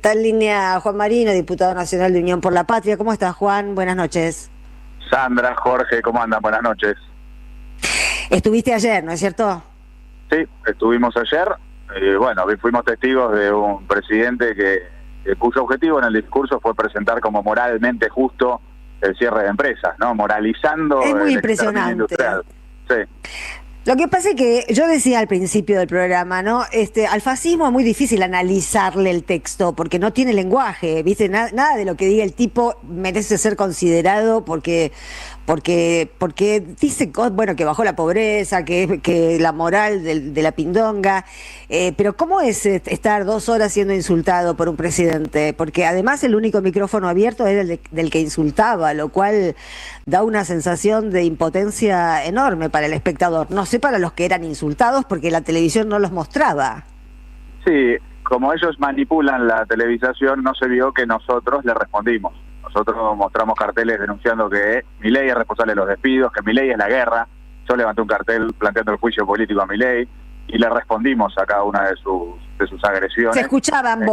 Está en línea Juan Marino, diputado nacional de Unión por la Patria. ¿Cómo estás, Juan? Buenas noches. Sandra, Jorge, ¿cómo andan? Buenas noches. Estuviste ayer, ¿no es cierto? Sí, estuvimos ayer. Bueno, fuimos testigos de un presidente cuyo objetivo en el discurso fue presentar como moralmente justo el cierre de empresas, ¿no? Moralizando Es muy el exterminio impresionante. industrial. Sí. Lo que pasa es que yo decía al principio del programa, ¿no? Al fascismo es muy difícil analizarle el texto porque no tiene lenguaje, ¿viste? Nada de lo que diga el tipo merece ser considerado porque dice, bueno, que bajó la pobreza, que la moral de la pindonga, pero ¿cómo es estar 2 horas siendo insultado por un presidente? Porque además el único micrófono abierto era el del que insultaba, lo cual da una sensación de impotencia enorme para el espectador. No sé para los que eran insultados porque la televisión no los mostraba. Sí, como ellos manipulan la televisación, no se vio que nosotros le respondimos. Nosotros mostramos carteles denunciando que Milei es responsable de los despidos, que Milei es la guerra. Yo levanté un cartel planteando el juicio político a Milei y le respondimos a cada una de sus agresiones. Se escuchaban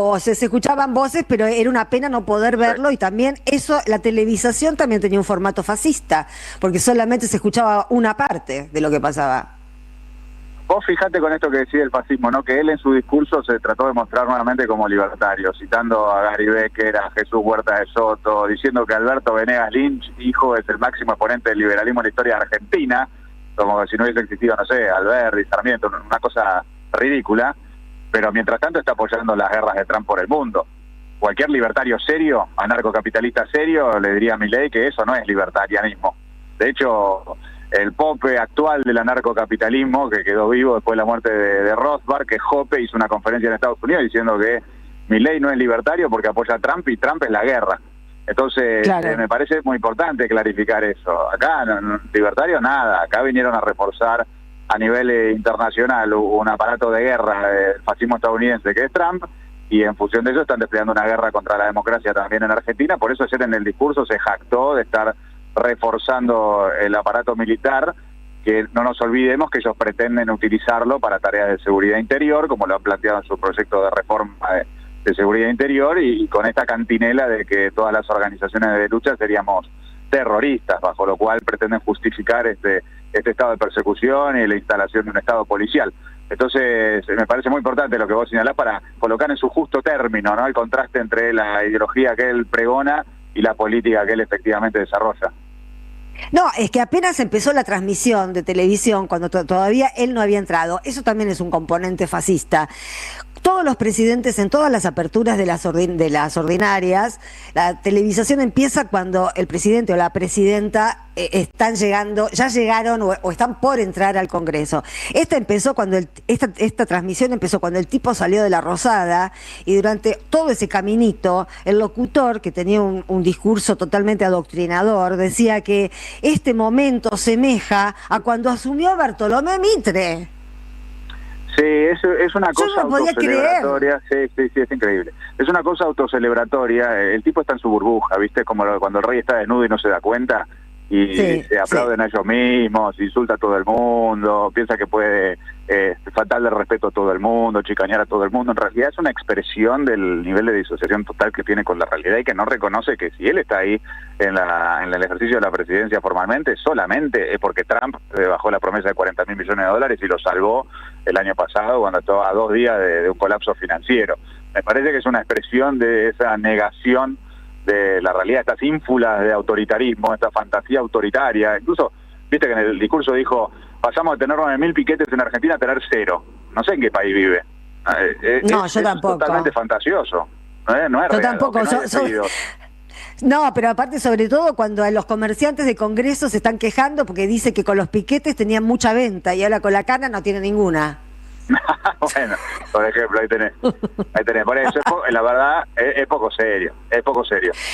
voces, pero era una pena no poder verlo, y también eso, la televisación también tenía un formato fascista, porque solamente se escuchaba una parte de lo que pasaba. Vos fijate con esto que decía el fascismo, ¿no? Que él en su discurso se trató de mostrar nuevamente como libertario, citando a Gary Becker, a Jesús Huerta de Soto, diciendo que Alberto Venegas Lynch, hijo, es el máximo exponente del liberalismo en la historia de Argentina, como que si no hubiese existido, no sé, Alberti, Sarmiento, una cosa ridícula, pero mientras tanto está apoyando las guerras de Trump por el mundo. Cualquier libertario serio, anarcocapitalista serio, le diría a Milei que eso no es libertarianismo. De hecho, el Pope actual del anarcocapitalismo, que quedó vivo después de la muerte de Rothbard, que Hoppe hizo una conferencia en Estados Unidos diciendo que Milei no es libertario porque apoya a Trump y Trump es la guerra. Entonces, claro, me parece muy importante clarificar eso. Acá, libertario nada, acá vinieron a reforzar a nivel internacional un aparato de guerra del fascismo estadounidense que es Trump, y en función de eso están desplegando una guerra contra la democracia también en Argentina. Por eso ayer en el discurso se jactó de estar reforzando el aparato militar, que no nos olvidemos que ellos pretenden utilizarlo para tareas de seguridad interior, como lo han planteado en su proyecto de reforma de seguridad interior, y con esta cantinela de que todas las organizaciones de lucha seríamos terroristas, bajo lo cual pretenden justificar este estado de persecución y la instalación de un estado policial. Entonces, me parece muy importante lo que vos señalás para colocar en su justo término, ¿no?, el contraste entre la ideología que él pregona y la política que él efectivamente desarrolla. No, es que apenas empezó la transmisión de televisión, cuando todavía él no había entrado, eso también es un componente fascista. Todos los presidentes, en todas las aperturas de las ordinarias, la televisación empieza cuando el presidente o la presidenta están llegando, ya llegaron o están por entrar al Congreso. Esta transmisión empezó cuando el tipo salió de la Rosada, y durante todo ese caminito, el locutor, que tenía un discurso totalmente adoctrinador, decía que este momento semeja a cuando asumió Bartolomé Mitre. Sí, es una cosa autocelebratoria. Sí, es increíble. Es una cosa autocelebratoria. El tipo está en su burbuja, ¿viste? Como cuando el rey está desnudo y no se da cuenta, y se aplauden a ellos mismos, insulta a todo el mundo, piensa que puede faltarle respeto a todo el mundo, chicanear a todo el mundo. En realidad es una expresión del nivel de disociación total que tiene con la realidad, y que no reconoce que si él está ahí en el ejercicio de la presidencia formalmente, solamente es porque Trump bajó la promesa de $40.000 millones y lo salvó el año pasado, cuando estaba a 2 días de un colapso financiero. Me parece que es una expresión de esa negación de la realidad, estas ínfulas de autoritarismo, esta fantasía autoritaria. Incluso, viste que en el discurso dijo, pasamos de tener 9.000 piquetes en Argentina a tener 0. No sé en qué país vive. No, yo tampoco. Es totalmente fantasioso. No es yo real, tampoco. No, pero aparte, sobre todo cuando los comerciantes de Congreso se están quejando porque dice que con los piquetes tenían mucha venta y ahora con la cana no tiene ninguna. Bueno, por ejemplo, ahí tenés. Por eso, la verdad, es poco serio.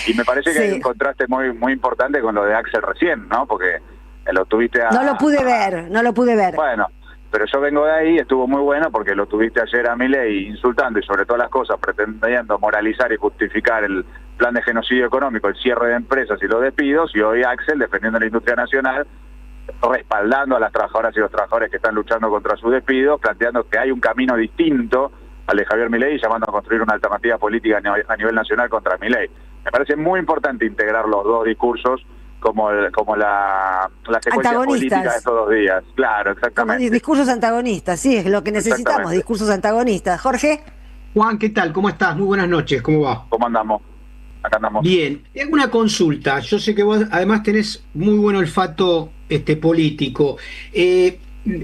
Y me parece que hay un contraste muy importante con lo de Axel recién, ¿no? Porque lo tuviste No lo pude ver. Bueno, pero yo vengo de ahí, estuvo muy bueno porque lo tuviste ayer a Milei insultando y sobre todas las cosas pretendiendo moralizar y justificar el plan de genocidio económico, el cierre de empresas y los despidos, y hoy Axel defendiendo la industria nacional, respaldando a las trabajadoras y los trabajadores que están luchando contra sus despidos, planteando que hay un camino distinto al de Javier Milei, llamando a construir una alternativa política a nivel nacional contra Milei. Me parece muy importante integrar los dos discursos como la secuencia política de estos 2 días. Claro, exactamente. Como discursos antagonistas, sí, es lo que necesitamos, discursos antagonistas. Jorge. Juan, ¿qué tal? ¿Cómo estás? Muy buenas noches, ¿cómo va? ¿Cómo andamos? Acá andamos. Bien, tengo una consulta. Yo sé que vos además tenés muy buen olfato político.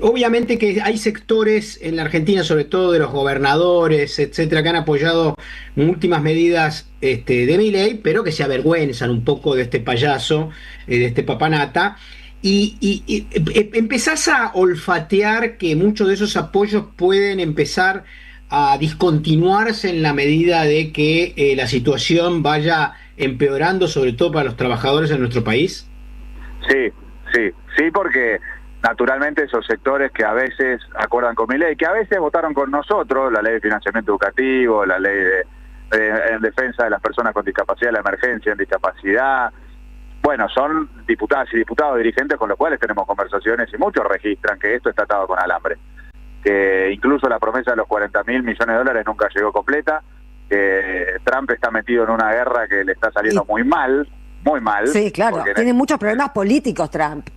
Obviamente que hay sectores en la Argentina, sobre todo de los gobernadores, etcétera, que han apoyado últimas medidas de Milei, pero que se avergüenzan un poco de este payaso, de este papanata. Y empezás a olfatear que muchos de esos apoyos pueden empezar a discontinuarse en la medida de que la situación vaya empeorando, sobre todo para los trabajadores en nuestro país? Sí, porque naturalmente esos sectores que a veces acuerdan con Milei, que a veces votaron con nosotros, la ley de financiamiento educativo, la ley en defensa de las personas con discapacidad, la emergencia en discapacidad, bueno, son diputadas y diputados dirigentes con los cuales tenemos conversaciones y muchos registran que esto está atado con alambre, que incluso la promesa de los 40.000 millones de dólares nunca llegó completa, que Trump está metido en una guerra que le está saliendo muy mal. Sí, claro, tiene muchos problemas políticos Trump.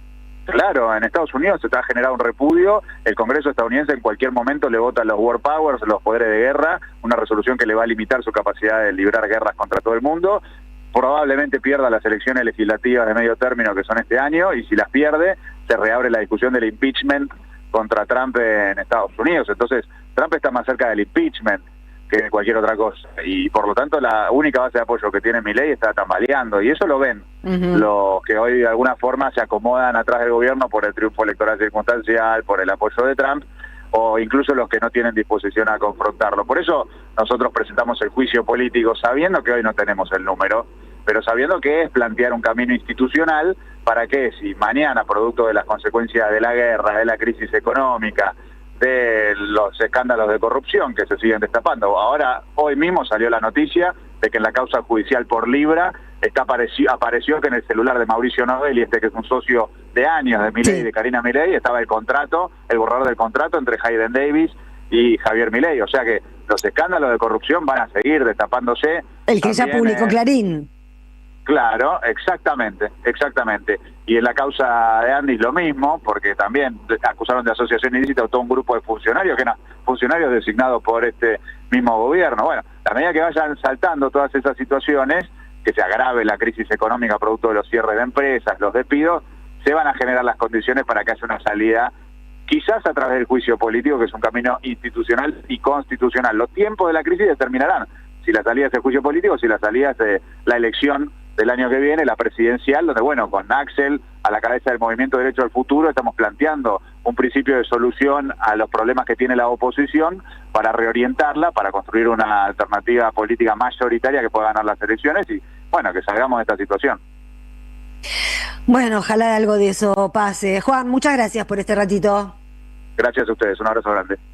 Claro, en Estados Unidos se está generando un repudio, el Congreso estadounidense en cualquier momento le vota a los War Powers, los poderes de guerra, una resolución que le va a limitar su capacidad de librar guerras contra todo el mundo, probablemente pierda las elecciones legislativas de medio término que son este año, y si las pierde, se reabre la discusión del impeachment contra Trump en Estados Unidos. Entonces, Trump está más cerca del impeachment que de cualquier otra cosa, y por lo tanto la única base de apoyo que tiene Milei está tambaleando, y eso lo ven los que hoy de alguna forma se acomodan atrás del gobierno por el triunfo electoral circunstancial, por el apoyo de Trump, o incluso los que no tienen disposición a confrontarlo. Por eso nosotros presentamos el juicio político, sabiendo que hoy no tenemos el número, pero sabiendo que es plantear un camino institucional para que si mañana, producto de las consecuencias de la guerra, de la crisis económica, de los escándalos de corrupción que se siguen destapando. Ahora, hoy mismo salió la noticia de que en la causa judicial por Libra apareció que en el celular de Mauricio Novelli, que es un socio de años de Milei, de Karina Milei, estaba el borrador del contrato entre Hayden Davis y Javier Milei. O sea que los escándalos de corrupción van a seguir destapándose. El que ya publicó Clarín. Claro, exactamente. Y en la causa de Andis lo mismo, porque también acusaron de asociación ilícita a todo un grupo de funcionarios, que eran funcionarios designados por este mismo gobierno. Bueno, a medida que vayan saltando todas esas situaciones, que se agrave la crisis económica producto de los cierres de empresas, los despidos, se van a generar las condiciones para que haya una salida, quizás a través del juicio político, que es un camino institucional y constitucional. Los tiempos de la crisis determinarán si la salida es el juicio político, si la salida es la elección del año que viene, la presidencial, donde, bueno, con Axel a la cabeza del Movimiento Derecho al Futuro estamos planteando un principio de solución a los problemas que tiene la oposición para reorientarla, para construir una alternativa política mayoritaria que pueda ganar las elecciones y, bueno, que salgamos de esta situación. Bueno, ojalá algo de eso pase. Juan, muchas gracias por este ratito. Gracias a ustedes, un abrazo grande.